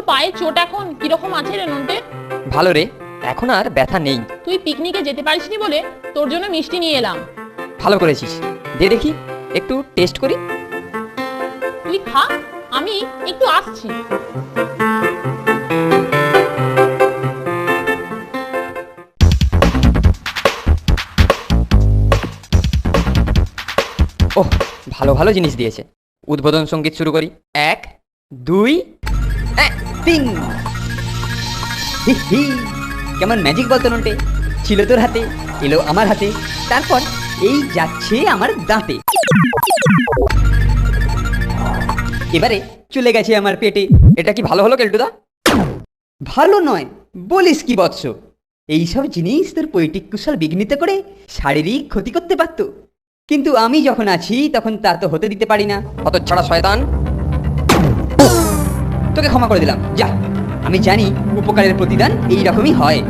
পায়ে চোট এখন কিরকম আছে রে নন্টে? ভালো রে, এখন আর ব্যথা নেই। তুই পিকনিকে যেতে পারিসনি বলে তোর জন্য মিষ্টি নিয়ে এলাম। ভালো করেছিস, দে দেখি একটু টেস্ট করি। তুই খা, আমি একটু আসছি। ওহ, ভালো ভালো জিনিস দিয়েছে। উদ্বোধন সঙ্গীত শুরু করি। 1 2 3। হি হি, কেমন ম্যাজিক বলতো নন্টে? ছিল তোর হাতে, এলো আমার হাতে, তারপর এই যাচ্ছে আমার দাঁতে, এবারে চলে গেছে আমার পেটে। এটা কি ভালো হলো কেলটুদা? ভালো নয়, বলিস কি বৎস? এইসব জিনিস তোর পৈটিক কুশল বিঘ্নিত করে শারীরিক ক্ষতি করতে পারত, কিন্তু আমি যখন আছি তখন তা তো হতে দিতে পারি না। হতচ্ছাড়া শয়তান, তোকে ক্ষমা করে দিলাম, যা। আমি জানি উপকারের প্রতিদান এই রকমই হয়।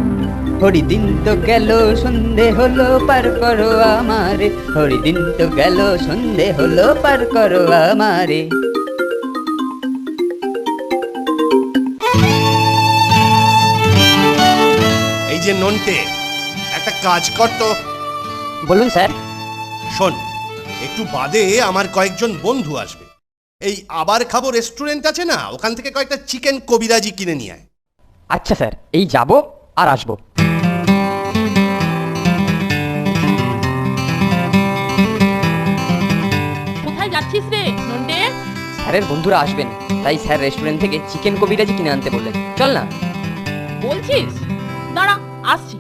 হরিদিন তো গেল, সন্ধে হলো, পার করো আমারে। হরিদিন তো গেল, সন্ধে হলো, পার করো আমারে। এই যে নন্টে, একটা কাজ কর তো। বলুন স্যার। শোন, একটু বাদে আমার কয়েকজন বন্ধু আসবে। এই আবার খাবো রেস্টুরেন্ট আছে না, ওখান থেকে কয়েকটা চিকেন কবিরাজি কিনে নিয়ে আয়। আচ্ছা স্যার, এই যাব আর আসবো। কোথায় যাচ্ছিস রে নন্টে? স্যারের বন্ধুরা আসবেন, তাই স্যার রেস্টুরেন্ট থেকে চিকেন কবিরাজি কিনে আনতে বললেন। চল না। বলছিস? দাঁড়া, আসছি।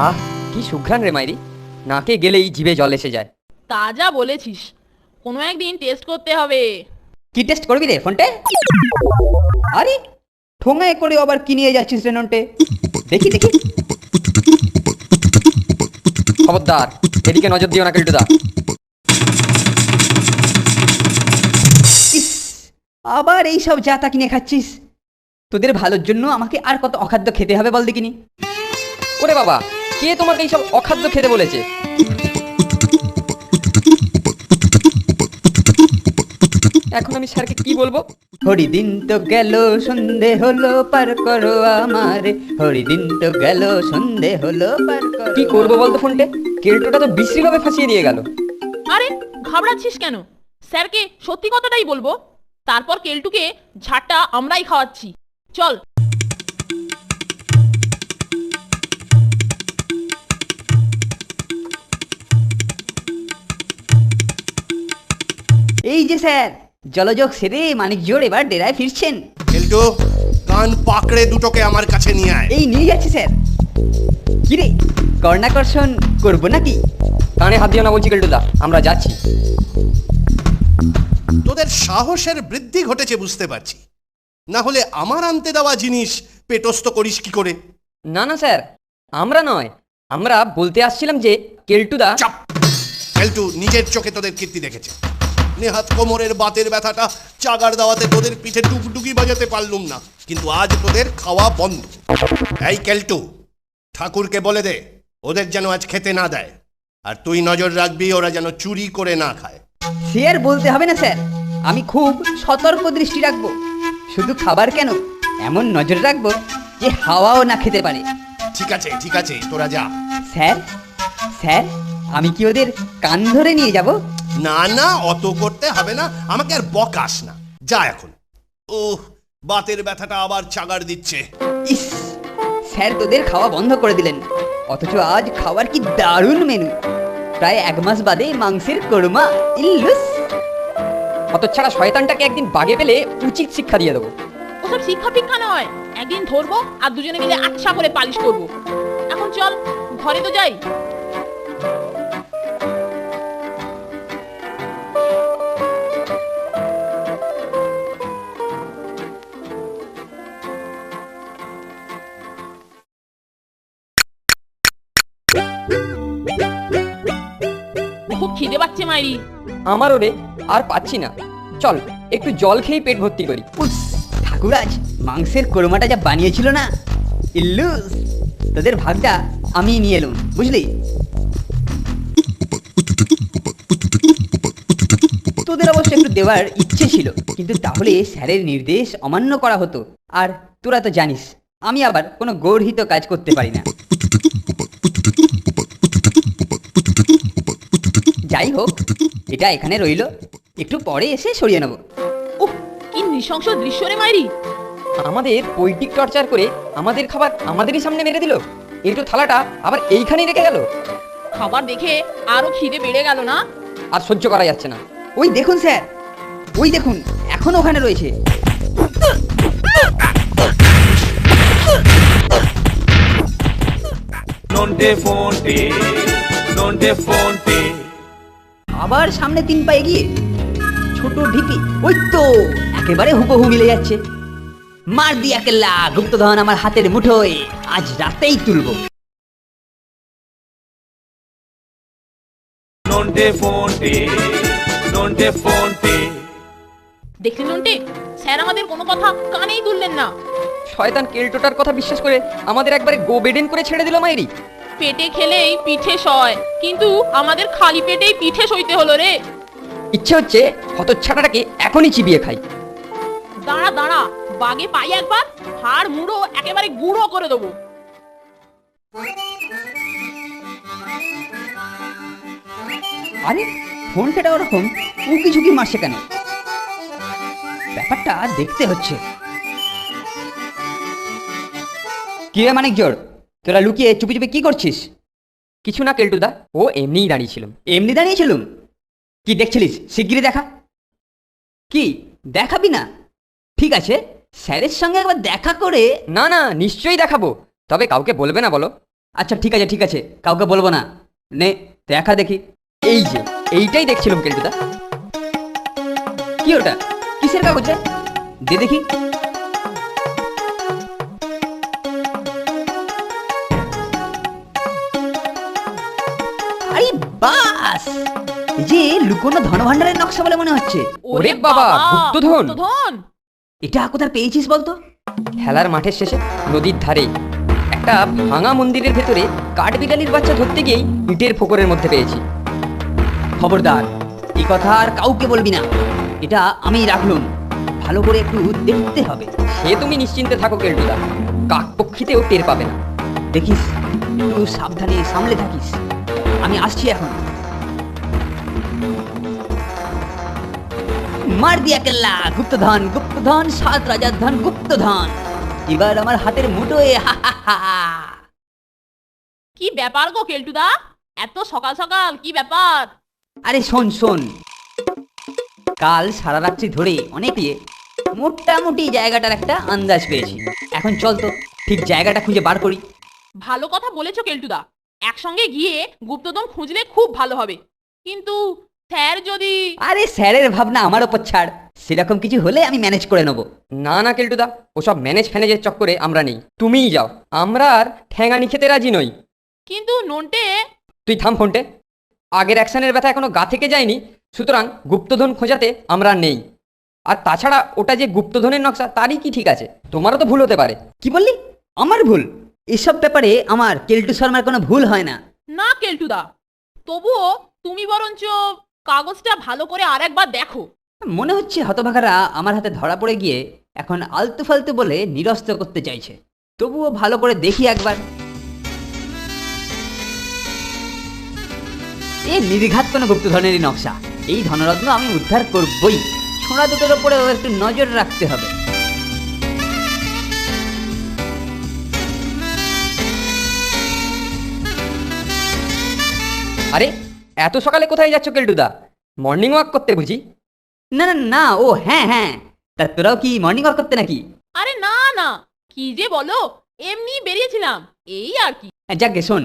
আহ, কি সুঘ্রাণ রে মাইরি, নাকে গেলেই জিভে জল এসে যায়। তা যা বলেছিস, কোনো একদিন টেস্ট করতে হবে। কি টেস্ট করবি রে ফোনটে? আরে ঠোঙায় করে আবার কি নিয়ে যাচ্ছিস রে নন্টে? দেখি দেখি। খবরদার, এদিকে নজর দিও না কেলটুদা। ইস, আবার এই সব জাতা কিনে খাচ্ছিস? তোদের ভালোর জন্য আমাকে আর কত অখাদ্য খেতে হবে বল দেখিনি। ওরে বাবা, কে তোমাকে এইসব অখাদ্য খেতে বলেছে? এখন আমি স্যারকে কি বলবো? হরিদিন তো গেল, সন্ধে হলো, পার করো আমারে। হরিদিন তো গেল, সন্ধে হলো, পার করো। কি করবো বলতো ফোনটে? কেলটুটা তো বিশ্রীভাবে ফাঁসিয়ে দিয়ে গেল। আরে ঘাবড়াচ্ছিস কেন? স্যারকে সত্যি কথাটাই বলবো, তারপর কেলটুকে ঝাড়টা আমরাই খাওয়াচ্ছি। চল। এই যে স্যার, জলযোগ সেরে মানিক জোড় এবার ডেরায় ফিরছেন। কেলটু, কান পাকড়ে দুটোকে আমার কাছে নিয়ে আয়। এই নিয়ে যাচ্ছি স্যার। কিরে, কর্ণাকর্ষণ করবো নাকি? কানে হাত দিও না বলছি কেলটুদা, আমরা যাচ্ছি। তোদের সাহসের বৃদ্ধি ঘটেছে বুঝতে পারছি, না হলে আমার আনতে দেওয়া জিনিস পেটস্থ করিস কি করে? না না স্যার, আমরা নয়, আমরা বলতে আসছিলাম যে কেলটুদা। চাপ! কেলটু নিজের চোখে তোদের কীর্তি দেখেছে। নেহাত কোমরের বাতের ব্যথাটা চাগার দাওয়াতে তোদের পিঠে টুকটুকি বাজাতে পারলুম না, কিন্তু আজ তোদের খাওয়া বন্ধ। এই কেলটু, ঠাকুরকে বলে দে ওদের যেন আজ খেতে না দেয়, আর তুই নজর রাখবি ওরা যেন চুরি করে না খায়। সে আর বলতে হবে না স্যার, আমি খুব সতর্ক দৃষ্টি রাখবো। শুধু খাবার কেন, এমন নজর রাখবো যে হাওয়াও না খেতে পারে। ঠিক আছে ঠিক আছে, তোরা যা। স্যার, স্যার, আমি কি ওদের কান ধরে নিয়ে যাব? না না, অত করতে হবে না, আমাকে আর বকাস না, যা এখন। ওহ, বাতের ব্যথাটা আবার চাগার দিচ্ছে। ইস, স্যার তোদের খাওয়া বন্ধ করে দিলেন, অথচ আজ খাবার কি দারুণ মেনু। প্রায় 1 মাস বাদে মাংসের কোরমা। ইল্লুস! হতচ্ছাড়া শয়তানটাকে একদিন বাগে পেলে উচিত শিক্ষা দিয়ে দেবো। ওসব শিক্ষা ফিক্ষা নয়, একদিন ধরবো আর দুজনে মিলে আচ্ছা করে পালিশ করবো। এখন চল, ঘরে তো যাই। খুব খিদে পাচ্ছে মাইরি। আমারও রে, আর পাচ্ছি না। চল একটু জল খেয়ে পেট ভর্তি করি। উস, ঠাকুর আজ মাংসের কোরমাটা যা বানিয়েছিল না, ইল্লুস! তোদের ভাগটা আমি নিয়ে এলুম, বুঝলি? তোদের অবশ্য একটু দেওয়ার ইচ্ছে ছিল, কিন্তু তাহলে স্যারের নির্দেশ অমান্য করা হতো। আর তোরা তো জানিস আমি আবার কোনো গর্হিত কাজ করতে পারি না। যাই হোক, এটা এখানে রইল, একটু পরে এসে সরিয়ে নেব। উফ, কি নৃশংস দৃশ্য রে মাইরি। আমাদের পৈটিক টর্চার করে আমাদের খাবার আমাদেরই সামনে মেরে দিল। একটু থালাটা আবার এইখানেই রেখে গেল। খাবার দেখে আরো খিদে বেড়ে গেল না? আর সহ্য করা যাচ্ছে না। ওই দেখুন স্যার, ওই দেখুন, এখন ওখানে রয়েছে। আবার সামনে 3 পা এগিয়ে, ছোট ঢিপি, ওই তো একেবারে হুবহু মিলে যাচ্ছে। মার দিয়া কেল্লা, গুপ্তধন আমার হাতের মুঠোয়, আজ রাতেই তুলবো। দেখলি নন্টে, স্যার আমাদের কোনো কথা কানেই তুললেন না। শয়তান কেলটোটার কথা বিশ্বাস করে আমাদের একবারে গো বেডেন করে ছেড়ে দিল মাইরি। পেটে খেলেই পিঠে সয়, কিন্তু আমাদের খালি পেটেই পিঠে সইতে হলো রে। ইচ্ছে হচ্ছে হতচ্ছাটাটাকে এখনই চিবিয়ে খাই। দাঁড়া দাঁড়া, বাগে পাই একবার, হাড় মুড়ো একেবারে গুঁড়ো করে দেবো। আরে ফোনটা ওরকম উকি ঝুঁকি মারছে কেন? ব্যাপারটা দেখতে হচ্ছে। কি রে মানিক জোর, তোরা লুকিয়ে চুপি চুপি কি করছিস? কিছু না কেলটুদা, ও এমনিই দাঁড়িয়েছিলাম। এমনি দাঁড়িয়েছিলুম? কি দেখছিলিস শিগগিরই দেখা। কি দেখাবি না? ঠিক আছে, স্যারের সঙ্গে একবার দেখা করে। না না, নিশ্চয়ই দেখাবো, তবে কাউকে বলবে না বলো। আচ্ছা ঠিক আছে ঠিক আছে, কাউকে বলবো না। নে দেখা দেখি। এই যে এইটাই দেখছিলাম কেলটুদা। কি ওটা? কিসের কাগজ রে? দে দেখি। আরে বাস, এই যে লুকোনো ধনভাণ্ডারের নকশা বলে মনে হচ্ছে। ওরে বাবা, গুপ্তধন! গুপ্তধন! এটা কোথায় পেয়েছিস বলতো? খেলার মাঠের শেষে নদীর ধারে একটা ভাঙা মন্দিরের ভেতরে কাঠবিড়ালির বাচ্চা ধরতে গিয়েই ইটের ফোকরের মধ্যে পেয়েছি। খবরদার, এই কথা আর কাউকে বলবি না। এটা আমি রাখলুম, ভালো করে একটু দেখতে হবে। সে তুমি নিশ্চিন্তে থাকো কেলটুদা, কাক পক্ষীতেও টের পাবে না। দেখিস, একটু সাবধানে সামলে থাকিস। আমি আসছি এখন। মার দিয়া কেল্লা, গুপ্তধন গুপ্তধন, 7 রাজার ধন গুপ্তধন, এবার আমার হাতের মুঠোয়। হা হা হা। কি ব্যাপার গো কেলটুদা, এত সকাল সকাল কি ব্যাপার? আরে শোন শোন, কাল সারা রাত্রি ধরে অনেক মোটামুটি জায়গাটার একটা আন্দাজ পেয়েছি। এখন চল তো ঠিক জায়গাটা খুঁজে বার করি। ভালো কথা বলেছো কেলটুদা, একসঙ্গে গিয়ে গুপ্তধন খুঁজলে খুব ভালো হবে। কিন্তু স্যার যদি... আরে স্যারের ভাবনা আমার ওপর ছাড়, সেরকম কিছু হলে আমি ম্যানেজ করে নেবো। না না কেলটুদা, ওসব ম্যানেজ ফ্যানেজের চক্করে আমরা নেই, তুমিই যাও। আমরা আর ঠ্যাঙানি খেতে রাজি নই। কিন্তু নন্টে... তুই থাম ফোনটে, আগের অ্যাকশনের ব্যথা এখনো গা থেকে যায়নি, সুতরাং গুপ্তধন খোঁজাতে আমরা নেই। আর তাছাড়া ওটা যে গুপ্তধনের নকশা, তারই কি ঠিক আছে? তোমারও তো ভুল হতে পারে। কি বললি? আমার ভুল? এসব ব্যাপারে আমার কেলটু শর্মার কোনো ভুল হয় না। না কেলটুদা, তবুও তুমি বরঞ্চ কাগজটা ভালো করে আরেকবার দেখো। মনে হচ্ছে হতভাগারা আমার হাতে ধরা পড়ে গিয়ে এখন আলতু ফালতু বলে নিরস্ত করতে চাইছে। তবুও ভালো করে দেখি একবার। এই নির্ঘাত কোনো গুপ্তধনেরই নকশা। এই ধনরত্ন আমি উদ্ধার করবই। ছোঁড়া দুটোর ওপরেও একটু নজর রাখতে হবে। আরে এত সকালে কোথায় যাচ্ছ কেলটুদা? মর্নিং ওয়াক করতে বুঝি? না না না, ও হ্যাঁ হ্যাঁ, তা তোরাও কি মর্নিং ওয়াক করতে নাকি? আরে না না, কি যে বলো, এমনি বেরিয়েছিলাম, এই আর কি। যাকে শোন,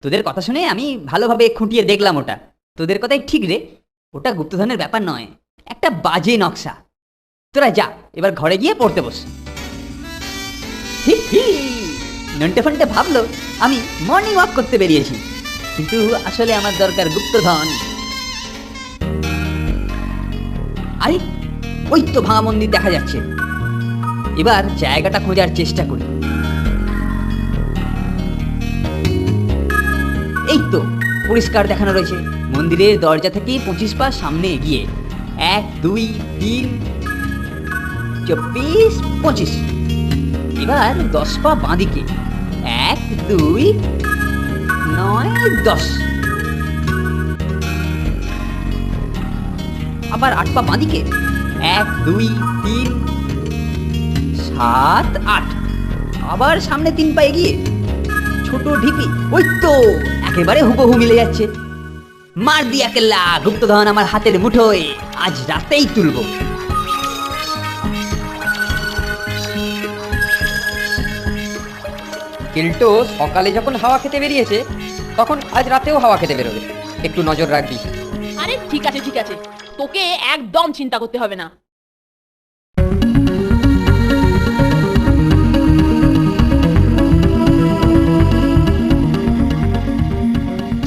তোদের কথা শুনে আমি ভালোভাবে খুঁটিয়ে দেখলাম, ওটা তোদের কথাই ঠিক রে। ওটা গুপ্তধনের ব্যাপার নয়, একটা বাজে নকশা। তোরা যা, এবার ঘরে গিয়ে পড়তে বস। নন্টে ফন্টে ভাবলো আমি মর্নিং ওয়াক করতে বেরিয়েছি, কিন্তু আসলে আমার দরকার গুপ্তধন। আরে ওই তো ভাঙা মন্দির দেখা যাচ্ছে। এবার জায়গাটা খোঁজার চেষ্টা করি। এই তো পরিষ্কার দেখানো রয়েছে, মন্দিরের দরজা থেকে 25 পা সামনে এগিয়ে 1 2 3 24 25। এবার 10 পা বাঁদিকে 1 2 9 10। আবার 8 পা বাঁদিকে 1 2 3 7 8। আবার সামনে 3 পা এগিয়ে ছোট ঢিপি, ওই তো একেবারে হুবহু মিলে যাচ্ছে। মার দিয়া কেল্লা, গুপ্তধন আমার হাতের মুঠোয়, আজ রাতেই তুলবো। কেল্টো সকালে যখন হাওয়া খেতে বেরিয়েছে তখন আজ রাতেও হাওয়া খেতে বেরোবে, একটু নজর রাখবি। আরে ঠিক আছে ঠিক আছে, তোকে একদম চিন্তা করতে হবে না।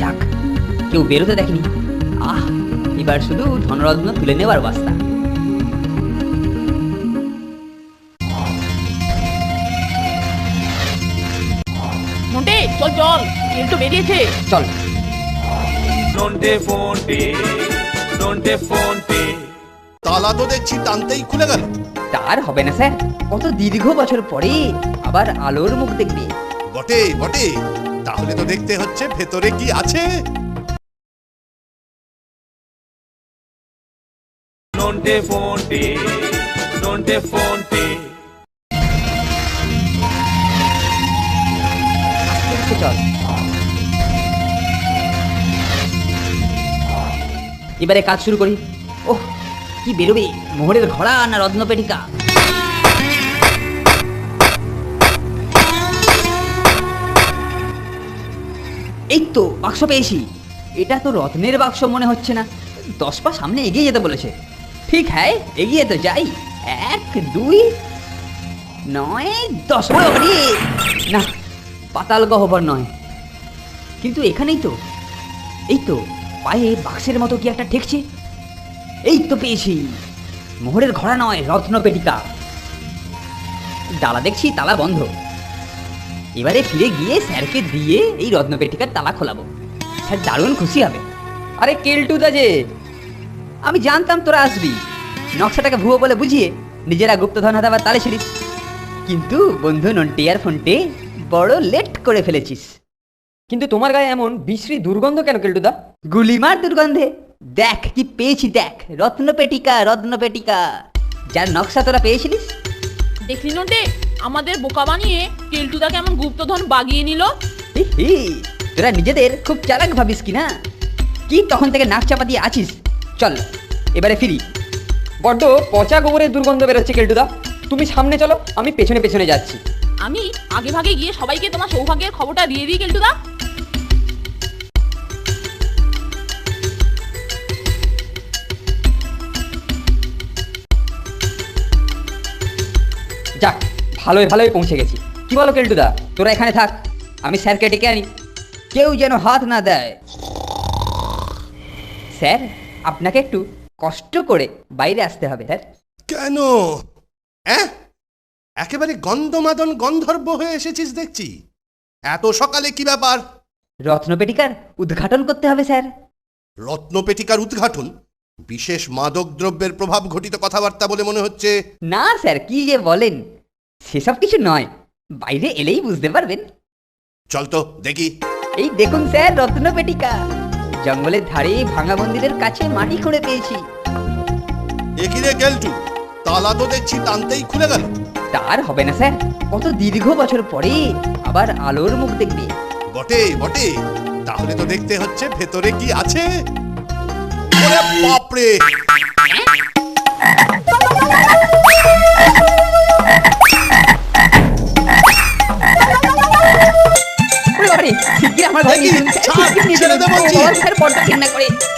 যাক, কেউ বেরোতে দেখেনি। আহ, এবার শুধু ধনরত্ন তুলে নেবার বাস্তা। নন্টে চল চল, কেলটু বেরিয়েছে। চল। Nonte fonte, nonte fonte. তালা তো দেখছি টানতেই খুলে গেল। তার হবে না স্যার, কত দীর্ঘ বছর পরে আবার আলোর মুখ দেখবে। বটে বটে, তাহলে তো দেখতে হচ্ছে ভেতরে কি আছে। Nonte fonte, nonte fonte. চল, এবারে কাজ শুরু করি। ওহ, কি বেরোবে, মোহরের ঘোড়া না রত্নপেটিকা? এই তো বাক্স পেয়েছি। এটা তো রত্নের বাক্স মনে হচ্ছে না। 10 পা সামনে এগিয়ে যেতে বলেছে। ঠিক হ্যাঁ, এগিয়ে তো যাই। 1 2 9 10। না, পাতাল গহ্বর নয়, কিন্তু এখানেই তো। এই তো পায়ে বাক্সের মতো কি একটা ঠেকছে। এই তো পেয়েছি, মোহরের ঘোড়া নয়, রত্নপেটিকা। ডালা দেখছি তালা বন্ধ। এবারে ফিরে গিয়ে স্যারকে দিয়ে এই রত্নপেটিকার তালা খোলাবো। স্যার দারুণ খুশি হবে। আরে কেলটুদা যে, আমি জানতাম তোরা আসবি। নকশাটাকে ভুয়ো বলে বুঝিয়ে নিজেরা গুপ্তধন হাতে আবার তালে ছিলিস, কিন্তু বন্ধু নন্টে আর ফোনটে বড় লেট করে ফেলেছিস। কিন্তু তোমার গায়ে এমন বিশ্রী দুর্গন্ধ কেন কেলটুদা? গুলিমার দুর্গন্ধে। দেখ কি পেয়েছি, দেখ, রত্নপেটিকা, রত্নপেটিকা, যার নকশা তোরা পেয়েছিলিস। দেখলি নন্টে, আমাদের বোকা বানিয়ে কেলটুদা কেমন গুপ্তধন বাগিয়ে নিল। হি হি, তোরা নিজেদের খুব চালাক ভাবিস কি না? কি তখন থেকে নাক চাপা দিয়ে আছিস? চল এবারে ফিরি। বড্ড পচা গোবরের দুর্গন্ধ বেরোচ্ছে কেলটুদা, তুমি সামনে চলো, আমি পেছনে পেছনে যাচ্ছি। আমি আগে ভাগে গিয়ে সবাইকে তোমার সৌভাগ্যের খবরটা দিয়ে দিই কেলটুদা। যাক, ভালোই ভালোই পৌঁছে গেছি। কি বলো কেলটুদা? তোরা এখানে থাক, আমি স্যারকে ডেকে আনি। কেউ যেন হাত না দেয়। স্যার, আপনাকে একটু কষ্ট করে বাইরে আসতে হবে স্যার। কেন? হ্যাঁ, একেবারে গন্ধমাদন গন্ধর্ব হয়ে এসেছিস দেখছি। এত সকালে কি ব্যাপার? রত্নপেটিকার উদ্ঘাটন করতে হবে স্যার। রত্নপেটিকার উদ্ঘাটন? বিশেষ মাদক দ্রব্যের প্রভাব ঘটিত কথাবার্তা বলে মনে হচ্ছে। না স্যার, কি যে বলেন, সেসব কিছু নয়, বাইরে এলেই বুঝতে পারবেন। চল তো দেখি। এই দেখুন স্যার, রত্নপেটিকা। জঙ্গলের ধারে ভাঙা মন্দিরের কাছে মাটি খুঁড়ে পেয়েছি। একিরে কেলটু, তালা তো দেখছি টানতেই খুলে গেল। তার হবে না স্যার, কত দীর্ঘ বছর পরে আবার আলোর মুখ দেখবে। বটে বটে, তাহলে তো দেখতে হচ্ছে ভেতরে কি আছে। ওরে বাপরে!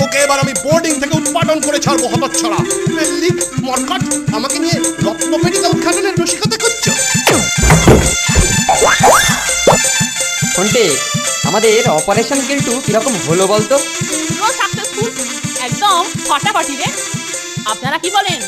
তোকে এবার আমি বোর্ডিং থেকে উৎপাদন করে ছাড়বো, হতচ্ছাড়া। লিক মরকট, আমাকে নিয়ে রত্নপেটিকা উদ্ঘাটনের রসিকতা করছো? ফোনটে, আমাদের অপারেশন কেলটু কিরকম হলো বলতো? পুরো সাকসেসফুল, একদম ফাটাফাটি রে। আপনারা কি বলেন?